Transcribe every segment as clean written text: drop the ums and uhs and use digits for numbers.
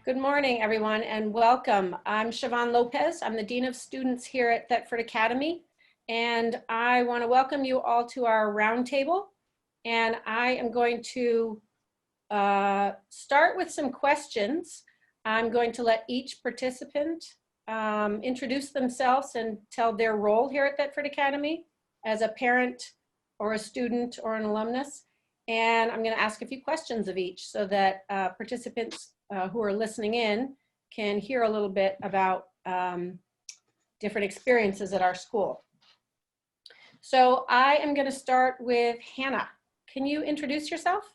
Good morning, everyone, and welcome. I'm Siobhan Lopez. I'm the Dean of Students here at Thetford Academy, and I want to welcome you all to our roundtable. And I am going to start with some questions. I'm going to let each participant introduce themselves and tell their role here at Thetford Academy as a parent or a student or an alumnus. And I'm going to ask a few questions of each so that participants who are listening in can hear a little bit about different experiences at our school. So I am going to start with Hannah. Can you introduce yourself?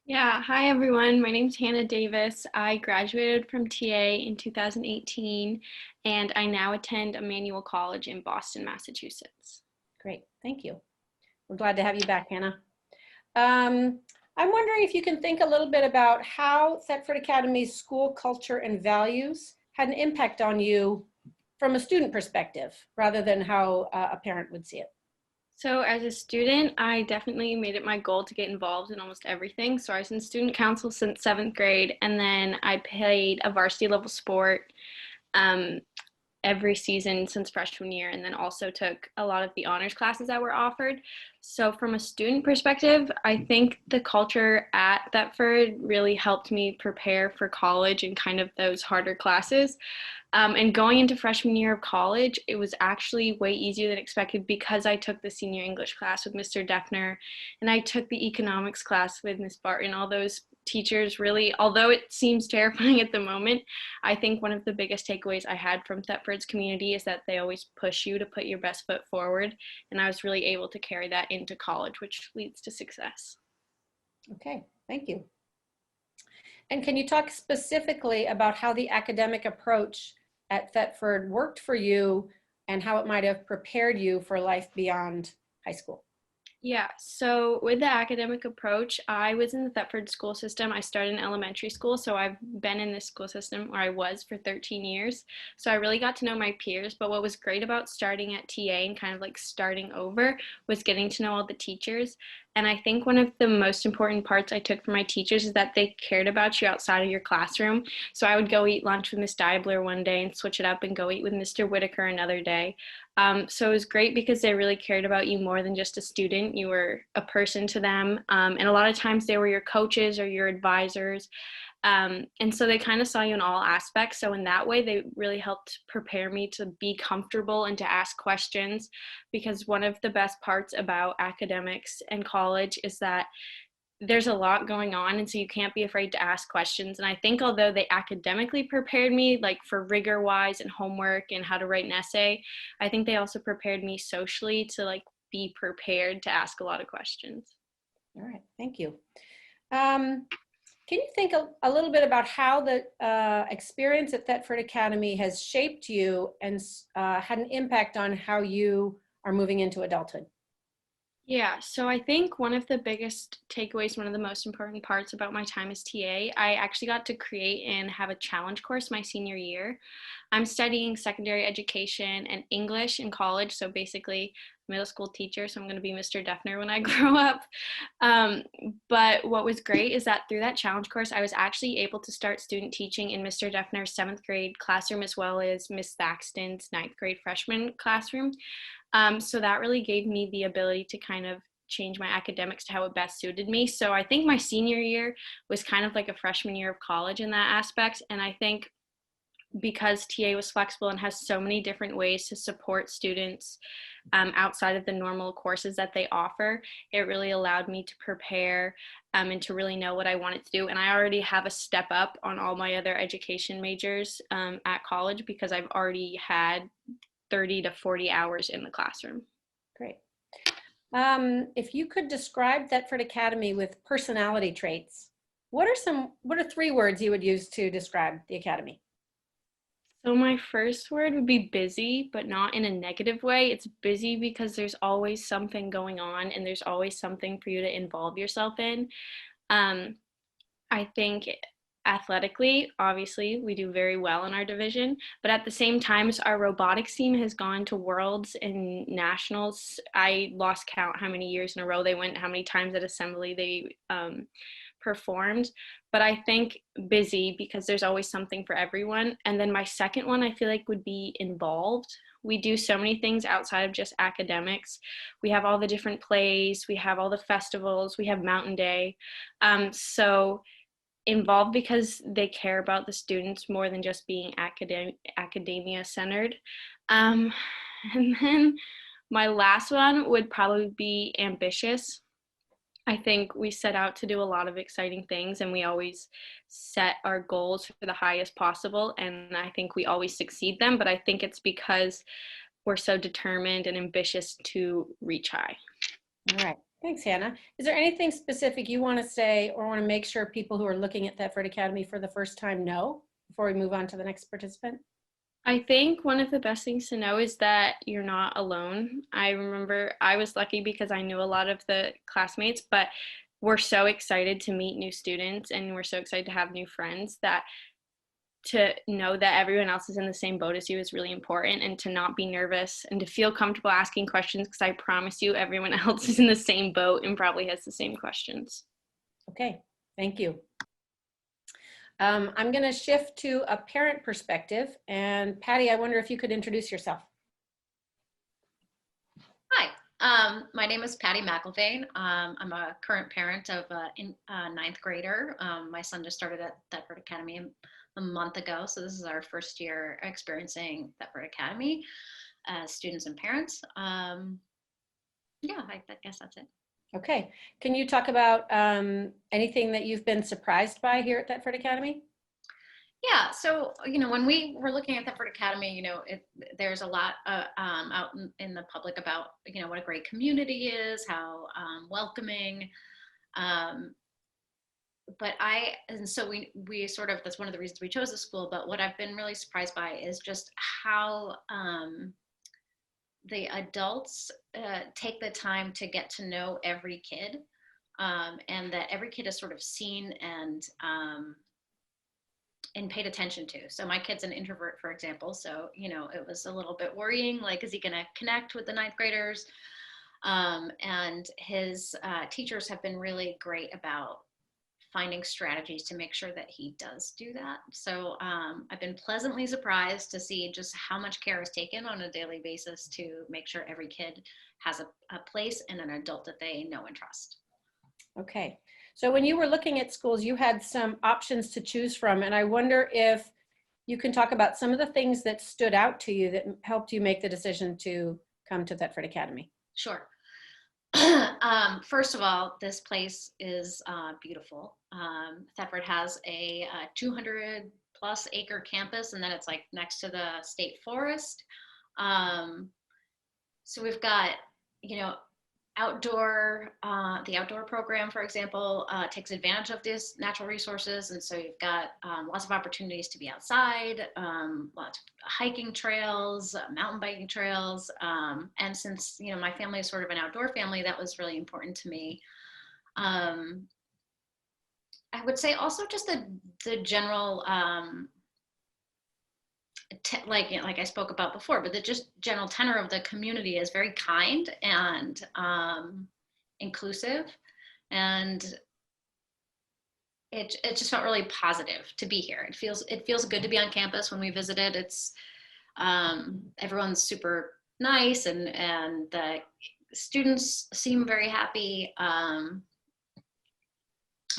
Yeah, hi everyone. My name's Hannah Davis. I graduated from TA in 2018 and I now attend Emmanuel College in Boston, Massachusetts. Great, thank you. We're glad to have you back, Hannah. I'm wondering if you can think a little bit about how Thetford Academy's school culture and values had an impact on you from a student perspective, rather than how a parent would see it. So as a student, I definitely made it my goal to get involved in almost everything. So I was in student council since 7th grade, and then I played a varsity level sport every season since freshman year, and then also took a lot of the honors classes that were offered. So from a student perspective, I think the culture at Thetford really helped me prepare for college and kind of those harder classes. And going into freshman year of college, it was actually way easier than expected because I took the senior English class with Mr. Defner, and I took the economics class with Miss Barton. All those teachers really, although it seems terrifying at the moment, I think one of the biggest takeaways I had from Thetford's community is that they always push you to put your best foot forward. And I was really able to carry that into college, which leads to success. Okay, thank you. And can you talk specifically about how the academic approach at Thetford worked for you and how it might have prepared you for life beyond high school? Yeah, so with the academic approach, I was in the Thetford school system. I started in elementary school, so I've been in this school system, or I was, for 13 years. So I really got to know my peers. But what was great about starting at TA and kind of like starting over was getting to know all the teachers. And I think one of the most important parts I took from my teachers is that they cared about you outside of your classroom. So I would go eat lunch with Miss Diebler one day and switch it up and go eat with Mr. Whitaker another day. So it was great because they really cared about you more than just a student. You were a person to them. And a lot of times they were your coaches or your advisors. And so they kind of saw you in all aspects. So in that way, they really helped prepare me to be comfortable and to ask questions, because one of the best parts about academics and college is that there's a lot going on, and so you can't be afraid to ask questions. And I think although they academically prepared me like for rigor wise and homework and how to write an essay, I think they also prepared me socially to like be prepared to ask a lot of questions. All right, thank you. Can you think a little bit about how the experience at Thetford Academy has shaped you and had an impact on how you are moving into adulthood? Yeah, so I think one of the biggest takeaways, one of the most important parts about my time as TA, I actually got to create and have a challenge course my senior year. I'm studying secondary education and English in college, so basically middle school teacher, so I'm going to be Mr. Defner when I grow up. But what was great is that through that challenge course, I was actually able to start student teaching in Mr. Defner's 7th grade classroom as well as Miss Thaxton's 9th grade freshman classroom. So that really gave me the ability to kind of change my academics to how it best suited me. So I think my senior year was kind of like a freshman year of college in that aspect. And I think because TA was flexible and has so many different ways to support students outside of the normal courses that they offer, it really allowed me to prepare and to really know what I wanted to do. And I already have a step up on all my other education majors at college because I've already had 30 to 40 hours in the classroom. Great. If you could describe Thetford Academy with personality traits, what are 3 words you would use to describe the Academy? So my first word would be busy, but not in a negative way. It's busy because there's always something going on and there's always something for you to involve yourself in. I think athletically, obviously, we do very well in our division, but at the same time, our robotics team has gone to worlds and nationals. I lost count how many years in a row they went, how many times at assembly they performed, but I think busy because there's always something for everyone. And then my second one I feel like would be involved. We do so many things outside of just academics. We have all the different plays, we have all the festivals, we have Mountain Day. So involved because they care about the students more than just being academia centered. And then my last one would probably be ambitious. I think we set out to do a lot of exciting things and we always set our goals for the highest possible. And I think we always succeed them, but I think it's because we're so determined and ambitious to reach high. All right. Thanks, Hannah. Is there anything specific you want to say or want to make sure people who are looking at Thetford Academy for the first time know before we move on to the next participant? I think one of the best things to know is that you're not alone. I remember I was lucky because I knew a lot of the classmates, but we're so excited to meet new students and we're so excited to have new friends that to know that everyone else is in the same boat as you is really important, and to not be nervous and to feel comfortable asking questions, because I promise you everyone else is in the same boat and probably has the same questions. Okay, thank you. I'm going to shift to a parent perspective, and Patty, I wonder if you could introduce yourself. Hi, my name is Patty McIlvain. I'm a current parent of a ninth grader. My son just started at Thetford Academy a month ago, so this is our first year experiencing Thetford Academy as students and parents. Yeah, I guess that's it. Okay, can you talk about anything that you've been surprised by here at Thetford Academy? Yeah, so, when we were looking at Thetford Academy, there's a lot out in the public about, what a great community is, how welcoming. And so we sort of, that's one of the reasons we chose the school, but what I've been really surprised by is just how the adults take the time to get to know every kid, and that every kid is sort of seen and paid attention to. So my kid's an introvert, for example. So, it was a little bit worrying, like, is he going to connect with the ninth graders? And his teachers have been really great about finding strategies to make sure that he does do that. So I've been pleasantly surprised to see just how much care is taken on a daily basis to make sure every kid has a place and an adult that they know and trust. Okay, so when you were looking at schools, you had some options to choose from, and I wonder if you can talk about some of the things that stood out to you that helped you make the decision to come to Thetford Academy. Sure. First of all, this place is beautiful. Thetford has a 200 plus acre campus, and then it's like next to the state forest. So we've got, the outdoor program, for example, takes advantage of these natural resources. And so you've got lots of opportunities to be outside, lots of hiking trails, mountain biking trails. And since, my family is sort of an outdoor family, that was really important to me. I would say also just the general, like I spoke about before, but the just general tenor of the community is very kind and inclusive, and it just felt really positive to be here. It feels good to be on campus. When we visited, it's everyone's super nice, and the students seem very happy. I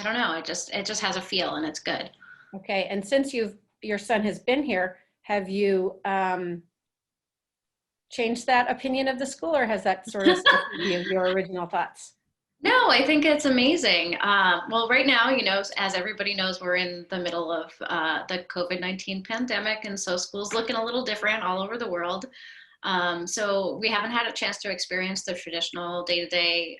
don't know. It just has a feel, and it's good. Okay, and since your son has been here, have you changed that opinion of the school, or has that sort of stuck with you, your original thoughts? No, I think it's amazing. Well, right now, as everybody knows, we're in the middle of the COVID-19 pandemic, and so school's looking a little different all over the world. So we haven't had a chance to experience the traditional day-to-day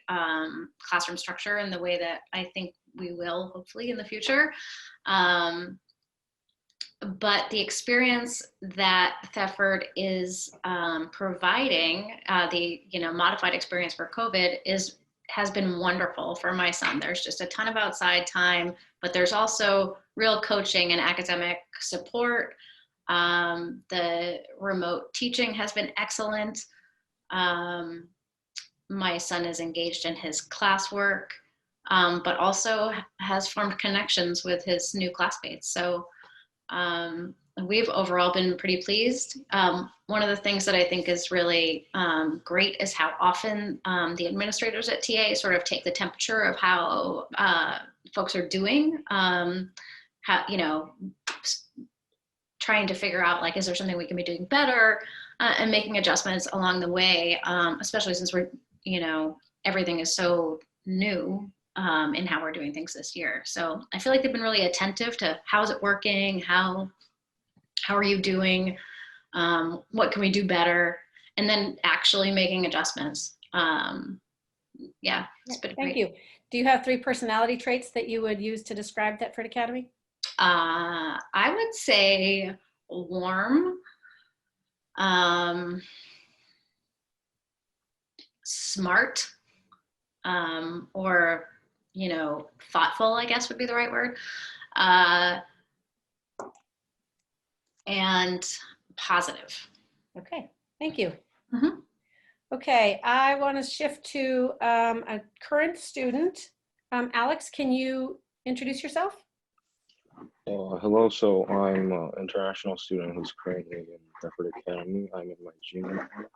classroom structure in the way that I think we will, hopefully, in the future. But the experience that Thetford is providing, the modified experience for COVID, has been wonderful for my son. There's just a ton of outside time, but there's also real coaching and academic support. The remote teaching has been excellent. My son is engaged in his classwork. but also has formed connections with his new classmates. So we've overall been pretty pleased. One of the things that I think is really great is how often the administrators at TA sort of take the temperature of how folks are doing, how, you know, trying to figure out, like, is there something we can be doing better, and making adjustments along the way, especially since we're, you know, everything is so new in how we're doing things this year. So I feel like they've been really attentive to how's it working, how are you doing, what can we do better, and then actually making adjustments. Yeah, it's been Thank great. you. Do you have 3 personality traits that you would use to describe Thetford Academy? I would say warm, smart, or, you know, thoughtful, I guess would be the right word, and positive. Okay, thank you. Mm-hmm. Okay, I want to shift to a current student. Alex, can you introduce yourself? Hello, so I'm an international student who's currently in Thetford Academy. I'm in my junior year,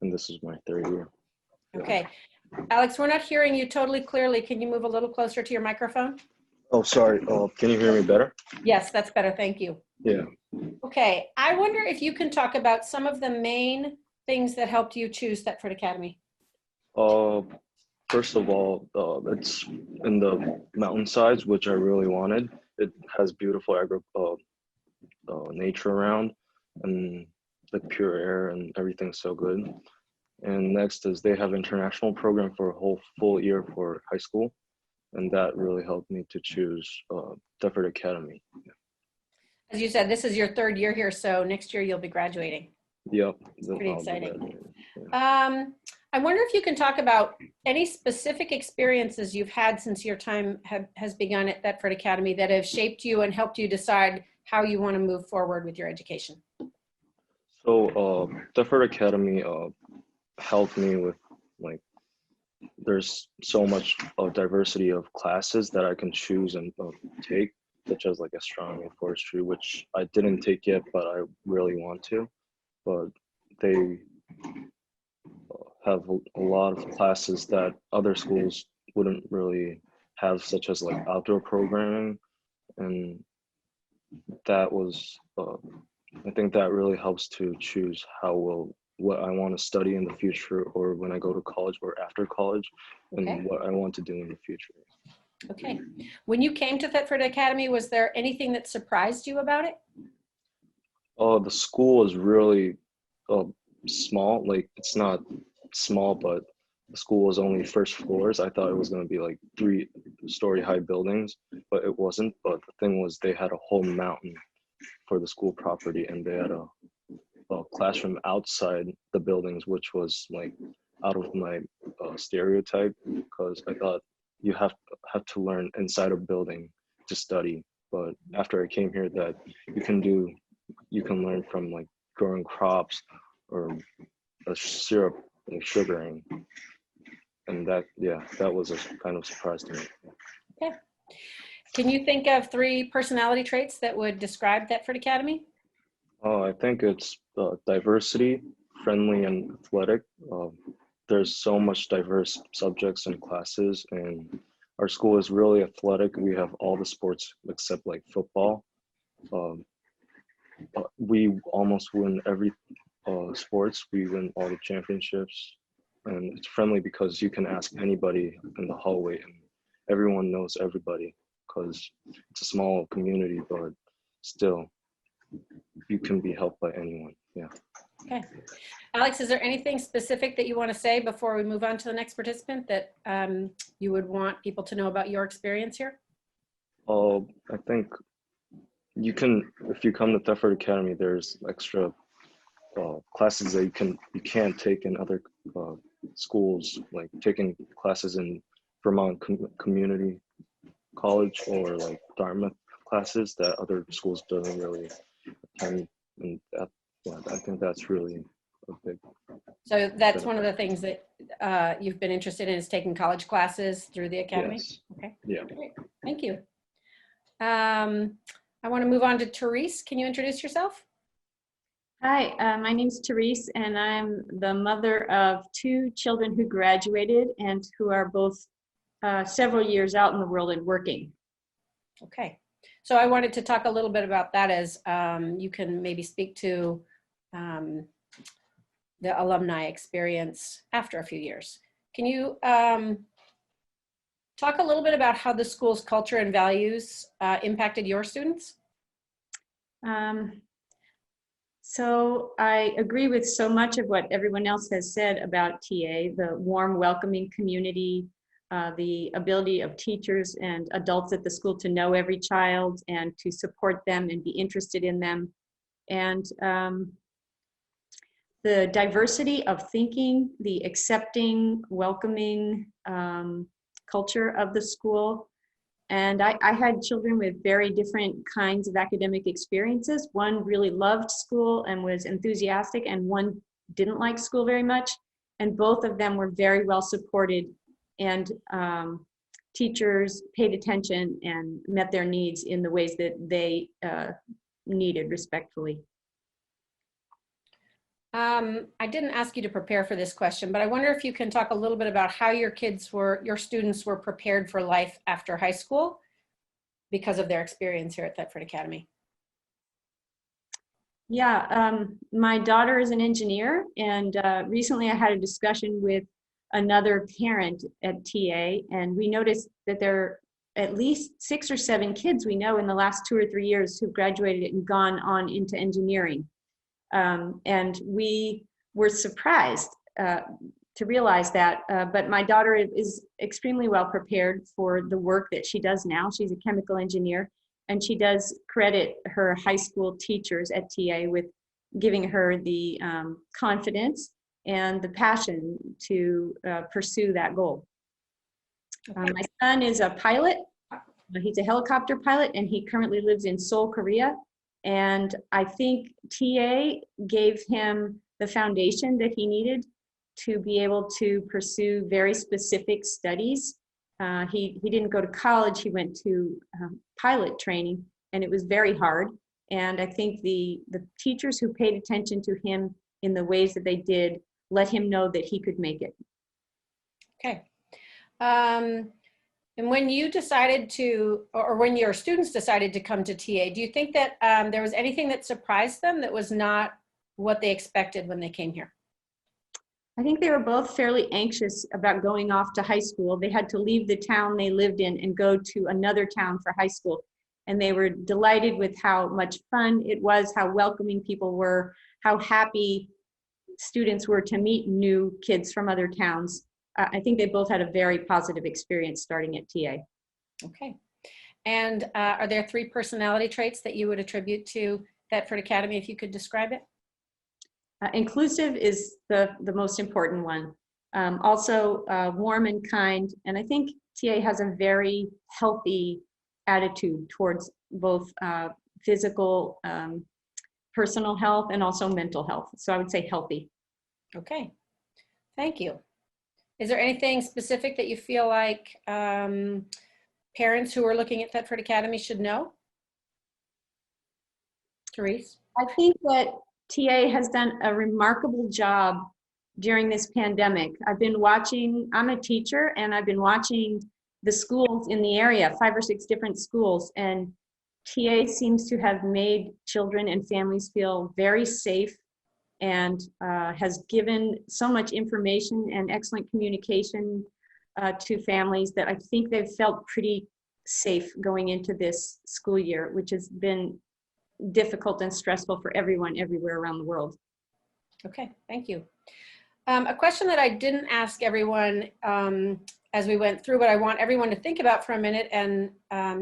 and this is my 3rd year. Okay, Alex, we're not hearing you totally clearly. Can you move a little closer to your microphone? Oh, sorry. Can you hear me better? Yes, that's better. Thank you. Yeah. Okay, I wonder if you can talk about some of the main things that helped you choose Thetford Academy. First of all, it's in the mountainsides, which I really wanted. It has beautiful nature around, and like pure air, and everything's so good. And next is they have international program for a whole full year for high school, and that really helped me to choose Thetford Academy. As you said, this is your 3rd year here, so next year you'll be graduating. Yep. Pretty exciting. I wonder if you can talk about any specific experiences you've had since your time has begun at Thetford Academy that have shaped you and helped you decide how you want to move forward with your education. So Thetford Academy helped me with, like, there's so much diversity of classes that I can choose and take, such as like astronomy and forestry, which I didn't take yet, but I really want to. But they have a lot of classes that other schools wouldn't really have, such as like outdoor programming, and that was I think that really helps to choose what I want to study in the future, or when I go to college or after college, and Okay. what I want to do in the future. Okay. When you came to Thetford Academy, was there anything that surprised you about it? The school is really small. Like, it's not small, but the school was only first floors. I thought it was going to be like 3-story high buildings, but it wasn't. But the thing was, they had a whole mountain for the school property, and they had a classroom outside the buildings, which was like out of my stereotype, because I thought you have to learn inside a building to study. But after I came here, that you can learn from like growing crops or a syrup, like sugaring, and that was a kind of surprise to me. Okay. Can you think of 3 personality traits that would describe Thetford Academy? I think it's diversity, friendly, and athletic. There's so much diverse subjects and classes, and our school is really athletic. We have all the sports except like football. We almost win every sports. We win all the championships, and it's friendly because you can ask anybody in the hallway, and everyone knows everybody, because it's a small community, but still, you can be helped by anyone. Yeah. Okay. Alex, is there anything specific that you want to say before we move on to the next participant that you would want people to know about your experience here? I think you can, if you come to Thetford Academy, there's extra classes that you can't take in other schools, like taking classes in Vermont Community College, or like Dartmouth classes that other schools doesn't really attend, and that, I think that's really a big. So that's one of the things that you've been interested in, is taking college classes through the academy? Yes. Okay. Yeah. Great. Thank you. I want to move on to Therese. Can you introduce yourself? Hi, my name's Therese, and I'm the mother of 2 children who graduated and who are both several years out in the world and working. Okay. So I wanted to talk a little bit about that as you can maybe speak to the alumni experience after a few years. Can you talk a little bit about how the school's culture and values impacted your students? So I agree with so much of what everyone else has said about TA, the warm, welcoming community, the ability of teachers and adults at the school to know every child and to support them and be interested in them. And the diversity of thinking, the accepting, welcoming culture of the school. And I had children with very different kinds of academic experiences. One really loved school and was enthusiastic, and one didn't like school very much. And both of them were very well supported, and teachers paid attention and met their needs in the ways that they needed respectfully. I didn't ask you to prepare for this question, but I wonder if you can talk a little bit about how your students were prepared for life after high school because of their experience here at Thetford Academy. Yeah, my daughter is an engineer, and recently I had a discussion with another parent at TA, and we noticed that there are at least 6 or 7 kids we know in the last 2 or 3 years who've graduated and gone on into engineering. And we were surprised to realize that, but my daughter is extremely well prepared for the work that she does now. She's a chemical engineer, and she does credit her high school teachers at TA with giving her the confidence and the passion to pursue that goal. Okay. My son is a pilot. He's a helicopter pilot, and he currently lives in Seoul, Korea. And I think TA gave him the foundation that he needed to be able to pursue very specific studies. He didn't go to college, he went to pilot training, and it was very hard. And I think the teachers who paid attention to him in the ways that they did let him know that he could make it. Okay. And when you decided to, or when your students decided to come to TA, do you think that there was anything that surprised them that was not what they expected when they came here? I think they were both fairly anxious about going off to high school. They had to leave the town they lived in and go to another town for high school. And they were delighted with how much fun it was, how welcoming people were, how happy students were to meet new kids from other towns. I think they both had a very positive experience starting at TA. Okay. And are there 3 personality traits that you would attribute to Thetford Academy, if you could describe it? Inclusive is the most important one. Also warm and kind. And I think TA has a very healthy attitude towards both physical, personal health, and also mental health. So I would say healthy. Okay. Thank you. Is there anything specific that you feel like parents who are looking at Thetford Academy should know? Therese? I think that TA has done a remarkable job during this pandemic. I'm a teacher, and I've been watching the schools in the area, 5 or 6 different schools, and TA seems to have made children and families feel very safe, and has given so much information and excellent communication to families that I think they've felt pretty safe going into this school year, which has been difficult and stressful for everyone everywhere around the world. Okay, thank you. A question that I didn't ask everyone as we went through, but I want everyone to think about for a minute and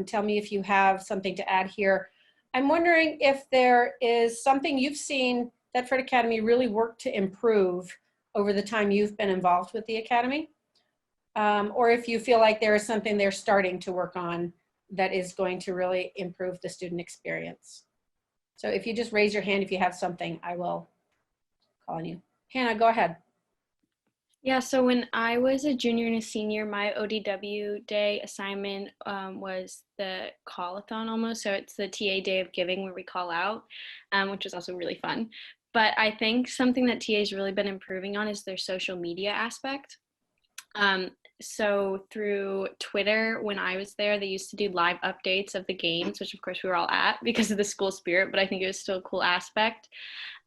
tell me if you have something to add here. I'm wondering if there is something you've seen Thetford Academy really work to improve over the time you've been involved with the Academy, or if you feel like there is something they're starting to work on that is going to really improve the student experience. So if you just raise your hand if you have something, I will call on you. Hannah, go ahead. Yeah, so when I was a junior and a senior, my ODW day assignment was the call-a-thon almost. So it's the TA day of giving where we call out, which was also really fun. But I think something that TA's really been improving on is their social media aspect. Um, so through Twitter, when I was there, they used to do live updates of the games, which of course we were all at because of the school spirit, but I think it was still a cool aspect.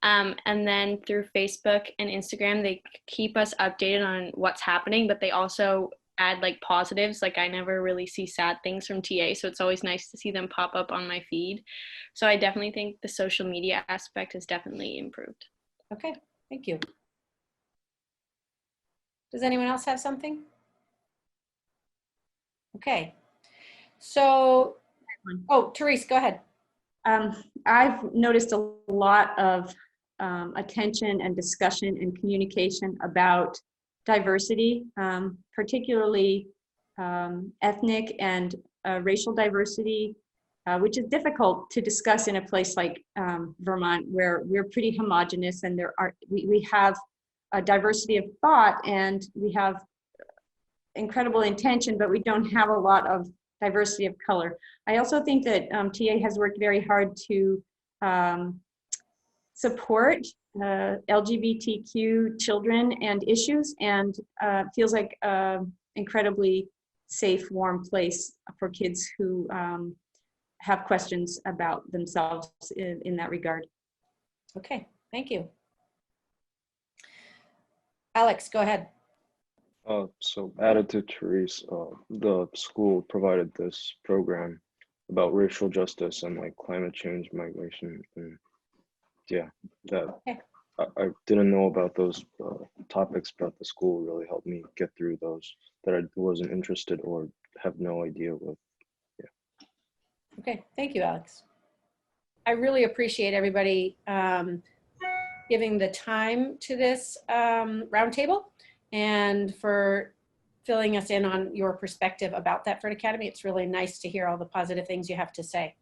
And then through Facebook and Instagram, they keep us updated on what's happening, but they also add like positives. Like I never really see sad things from TA, so it's always nice to see them pop up on my feed. So I definitely think the social media aspect has definitely improved. Okay, thank you. Does anyone else have something? Okay. So, oh, Therese, go ahead. I've noticed a lot of attention and discussion and communication about diversity, particularly ethnic and racial diversity, which is difficult to discuss in a place like Vermont, where we're pretty homogenous and we have a diversity of thought and we have incredible intention, but we don't have a lot of diversity of color. I also think that TA has worked very hard to support LGBTQ children and issues, and feels like an incredibly safe, warm place for kids who have questions about themselves in that regard. Okay, thank you. Alex, go ahead. So added to Therese, the school provided this program about racial justice and like climate change, migration, and yeah, that Okay. I didn't know about those topics, but the school really helped me get through those that I wasn't interested or have no idea with. Yeah. Okay, thank you, Alex. I really appreciate everybody giving the time to this roundtable and for filling us in on your perspective about Thetford Academy. It's really nice to hear all the positive things you have to say.